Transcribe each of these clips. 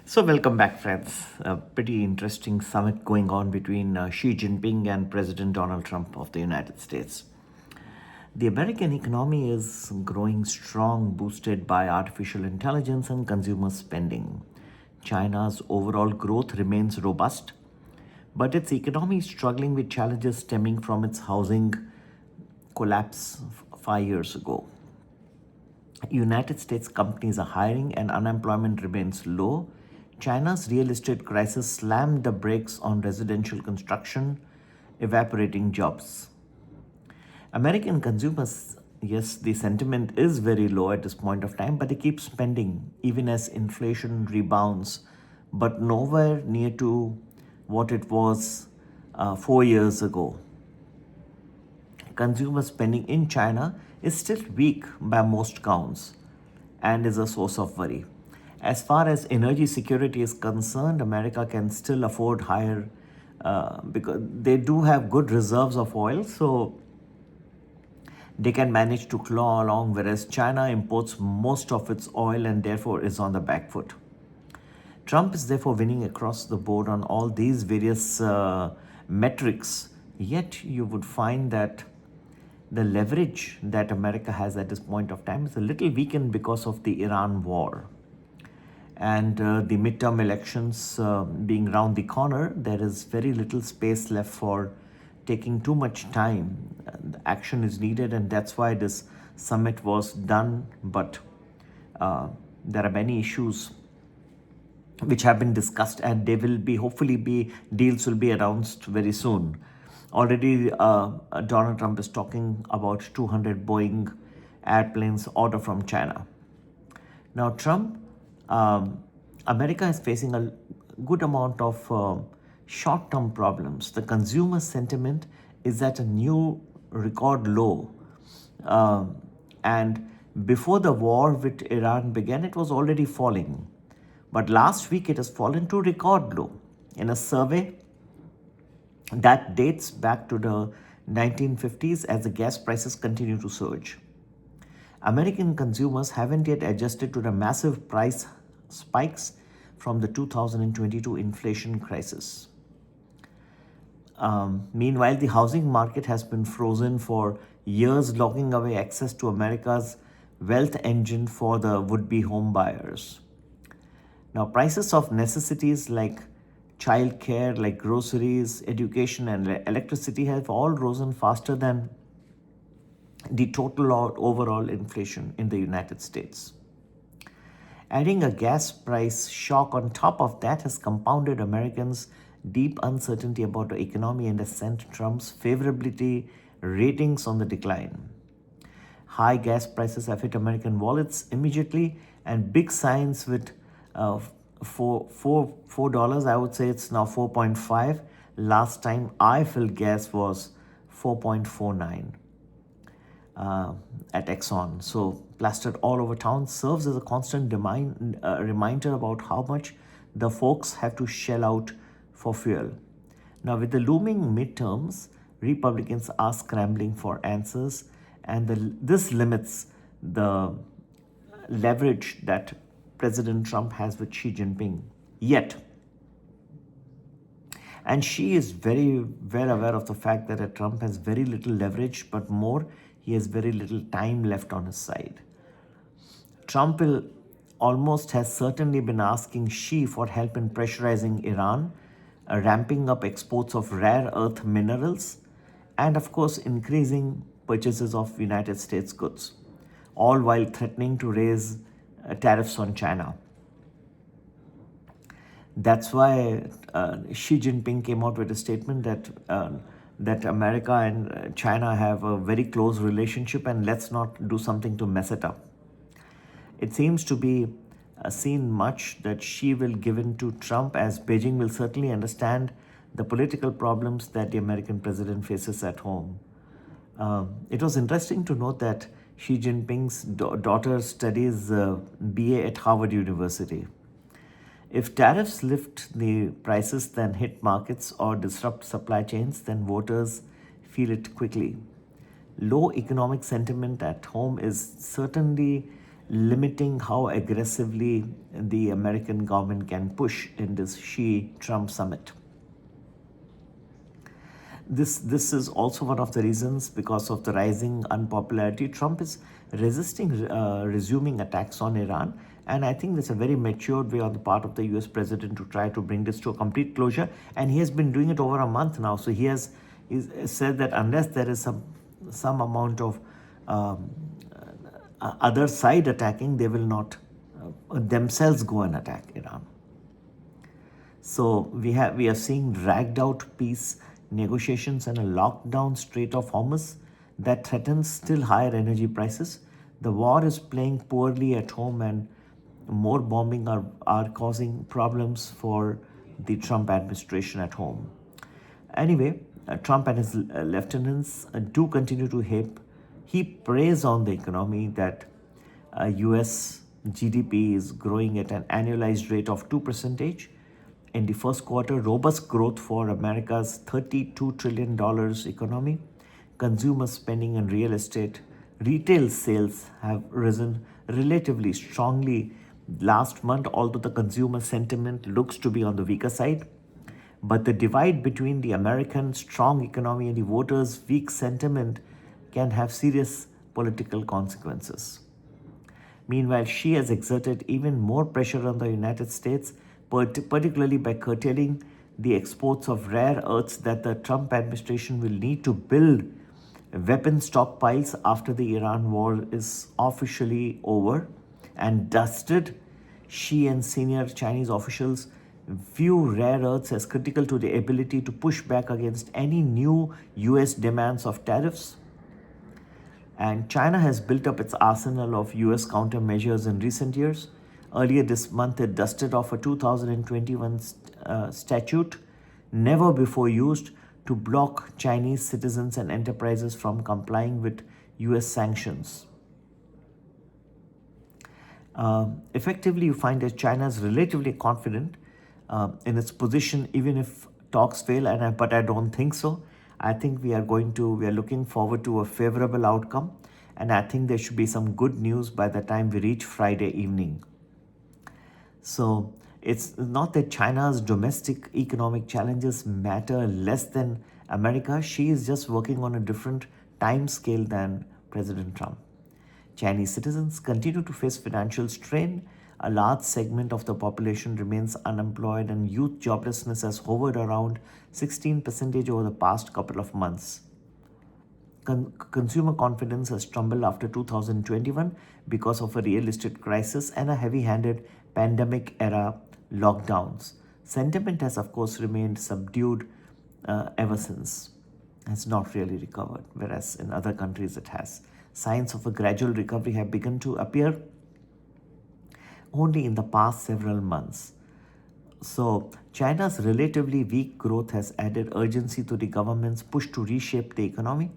So, welcome back, friends. A pretty interesting summit going on between Xi Jinping and President Donald Trump of the United States. The American economy is growing strong, boosted by artificial intelligence and consumer spending. China's overall growth remains robust, but its economy is struggling with challenges stemming from its housing collapse 5 years ago. United States companies are hiring and unemployment remains low. China's real estate crisis slammed the brakes on residential construction, evaporating jobs. American consumers, yes, the sentiment is very low at this point of time, but they keep spending even as inflation rebounds, but nowhere near to what it was 4 years ago. Consumer spending in China is still weak by most counts and is a source of worry. As far as energy security is concerned, America can still afford higher because they do have good reserves of oil, so they can manage to claw along, whereas China imports most of its oil and therefore is on the back foot. Trump is therefore winning across the board on all these various metrics, yet you would find that the leverage that America has at this point of time is a little weakened because of the Iran war. And the midterm elections being round the corner, there is very little space left for taking too much time. Action is needed, and that's why this summit was done. But there are many issues which have been discussed, and they will be hopefully be deals will be announced very soon. Already, Donald Trump is talking about 200 Boeing airplanes order from China. Now, America is facing a good amount of short-term problems. The consumer sentiment is at a new record low, and before the war with Iran began, it was already falling. But last week, it has fallen to record low. In a survey that dates back to the 1950s as the gas prices continue to surge. American consumers haven't yet adjusted to the massive price spikes from the 2022 inflation crisis. Meanwhile, the housing market has been frozen for years, locking away access to America's wealth engine for the would-be home buyers. Now, prices of necessities like childcare, like groceries, education, and electricity have all risen faster than the total or overall inflation in the United States. Adding a gas price shock on top of that has compounded Americans' deep uncertainty about the economy and has sent Trump's favorability ratings on the decline. High gas prices have hit American wallets immediately, and big signs with $4. I would say it's now 4.5. Last time I filled gas was 4.49 at Exxon. So plastered all over town serves as a constant reminder about how much the folks have to shell out for fuel. Now, with the looming midterms, Republicans are scrambling for answers, and this limits the leverage that President Trump has with Xi Jinping. Yet, and Xi is very well aware of the fact that Trump has very little leverage, but more, he has very little time left on his side. Trump will almost has certainly been asking Xi for help in pressurizing Iran, ramping up exports of rare earth minerals, and of course increasing purchases of United States goods, all while threatening to raise tariffs on China. That's why Xi Jinping came out with a statement that America and China have a very close relationship, and let's not do something to mess it up. It seems to be seen much that Xi will give in to Trump, as Beijing will certainly understand the political problems that the American president faces at home. It was interesting to note that Xi Jinping's daughter studies BA at Harvard University. If tariffs lift the prices, then hit markets or disrupt supply chains, then voters feel it quickly. Low economic sentiment at home is certainly limiting how aggressively the American government can push in this Xi-Trump summit. This is also one of the reasons, because of the rising unpopularity, Trump is resisting resuming attacks on Iran. And I think that's a very matured way on the part of the US president to try to bring this to a complete closure. And he has been doing it over a month now. So he's said that unless there is some amount of um, other side attacking, they will not themselves go and attack Iran. So we are seeing dragged out peace negotiations and a lockdown Strait of Hormuz that threatens still higher energy prices. The war is playing poorly at home, and more bombing are causing problems for the Trump administration at home. Anyway, Trump and his lieutenants do continue to heap praise on the economy, that US GDP is growing at an annualized rate of 2%. In the first quarter, robust growth for America's $32 trillion economy. Consumer spending and real estate, retail sales have risen relatively strongly last month, although the consumer sentiment looks to be on the weaker side. But the divide between the American strong economy and the voters' weak sentiment can have serious political consequences. Meanwhile, she has exerted even more pressure on the United States, particularly by curtailing the exports of rare earths that the Trump administration will need to build weapon stockpiles after the Iran war is officially over and dusted. She and senior Chinese officials view rare earths as critical to the ability to push back against any new US demands of tariffs. And China has built up its arsenal of US countermeasures in recent years. Earlier this month, it dusted off a 2021 statute, never before used, to block Chinese citizens and enterprises from complying with US sanctions. Effectively, you find that China is relatively confident in its position, even if talks fail. But I don't think so. I think we are looking forward to a favorable outcome, and I think there should be some good news by the time we reach Friday evening. So it's not that China's domestic economic challenges matter less than America. She is just working on a different time scale than President Trump. Chinese citizens continue to face financial strain. A large segment of the population remains unemployed, and youth joblessness has hovered around 16% over the past couple of months. Consumer confidence has tumbled after 2021 because of a real estate crisis and a heavy-handed pandemic-era lockdowns. Sentiment has, of course, remained subdued ever since. Has not really recovered, whereas in other countries it has. Signs of a gradual recovery have begun to appear only in the past several months. So, China's relatively weak growth has added urgency to the government's push to reshape the economy.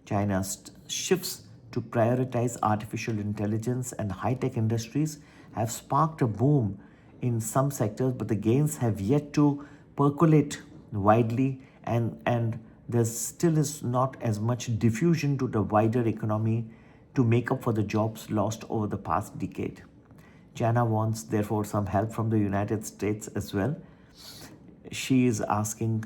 China's shifts to prioritize artificial intelligence and high-tech industries have sparked a boom in some sectors, but the gains have yet to percolate widely, and there still is not as much diffusion to the wider economy to make up for the jobs lost over the past decade. China wants, therefore, some help from the United States as well. She is asking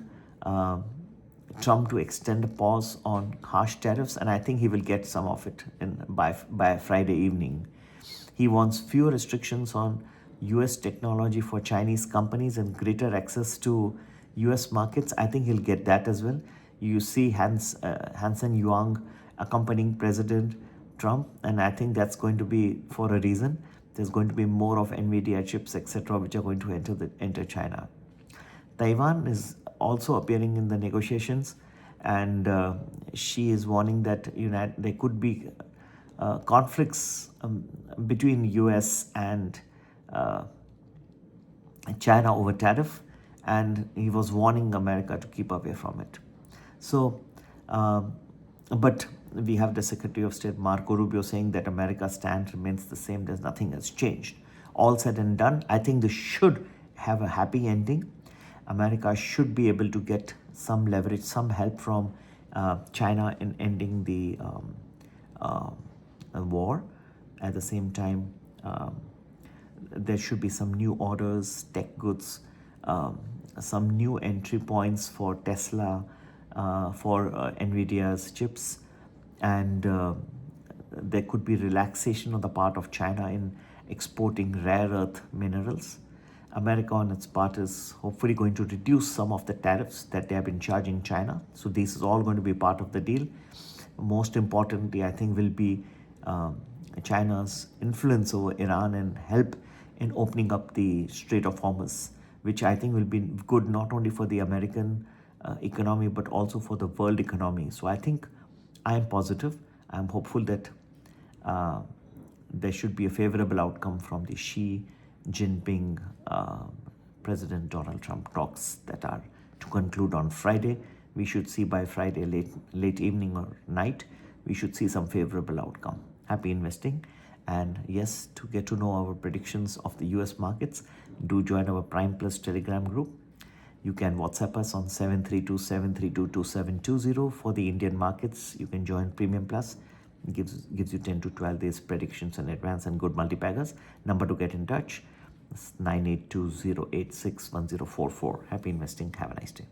Trump to extend a pause on harsh tariffs, and I think he will get some of it by Friday evening. He wants fewer restrictions on US technology for Chinese companies and greater access to US markets. I think he'll get that as well. You see Hansen Huang accompanying President Trump, and I think that's going to be for a reason. There's going to be more of NVIDIA chips, etc., which are going to enter China. Taiwan is also appearing in the negotiations, and she is warning that there could be conflicts between US and China over tariff, and he was warning America to keep away from it. So, but we have the Secretary of State Marco Rubio saying that America's stand remains the same. There's nothing has changed. All said and done, I think this should have a happy ending. America should be able to get some leverage, some help from China in ending the war, At the same time, there should be some new orders, tech goods, some new entry points for Tesla, for Nvidia's chips, and there could be relaxation on the part of China in exporting rare earth minerals. America, on its part, is hopefully going to reduce some of the tariffs that they have been charging China. So, this is all going to be part of the deal. Most importantly, I think, will be China's influence over Iran and help in opening up the Strait of Hormuz, which I think will be good not only for the American economy but also for the world economy. So, I think I am positive. I am hopeful that uh, there should be a favorable outcome from the Xi Jinping President Donald Trump talks that are to conclude on Friday. We should see by Friday late evening or night, we should see some favorable outcome. Happy investing. And yes, to get to know our predictions of the US markets, do join our Prime Plus Telegram group. You can WhatsApp us on 732-732-2720 for the Indian markets. You can join Premium Plus. It gives you 10 to 12 days predictions in advance and good multipaggers. Number to get in touch is 982086144. Happy investing. Have a nice day.